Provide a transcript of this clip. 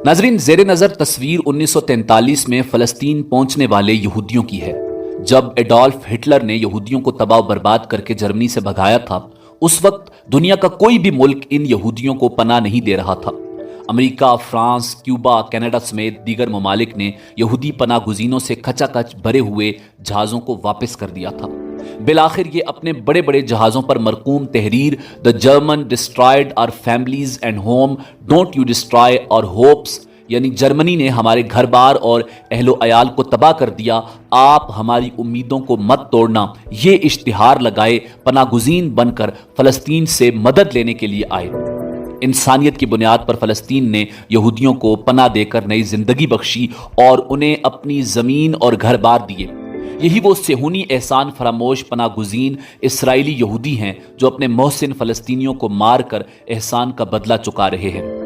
ناظرین، زیر نظر تصویر 1943 میں فلسطین پہنچنے والے یہودیوں کی ہے۔ جب ایڈولف ہٹلر نے یہودیوں کو تباہ و برباد کر کے جرمنی سے بھگایا تھا، اس وقت دنیا کا کوئی بھی ملک ان یہودیوں کو پناہ نہیں دے رہا تھا۔ امریکہ، فرانس، کیوبا، کینیڈا سمیت دیگر ممالک نے یہودی پناہ گزینوں سے کھچا کھچ بھرے ہوئے جہازوں کو واپس کر دیا تھا۔ بالآخر یہ اپنے بڑے بڑے جہازوں پر مرقوم تحریر "The German destroyed our families and home, don't you destroy our hopes" یعنی جرمنی نے ہمارے گھر بار اور اہل و عیال کو تباہ کر دیا، آپ ہماری امیدوں کو مت توڑنا، یہ اشتہار لگائے پناہ گزین بن کر فلسطین سے مدد لینے کے لیے آئے۔ انسانیت کی بنیاد پر فلسطین نے یہودیوں کو پناہ دے کر نئی زندگی بخشی اور انہیں اپنی زمین اور گھر بار دیے۔ یہی وہ صہیونی احسان فراموش پناہ گزین اسرائیلی یہودی ہیں جو اپنے محسن فلسطینیوں کو مار کر احسان کا بدلہ چکا رہے ہیں۔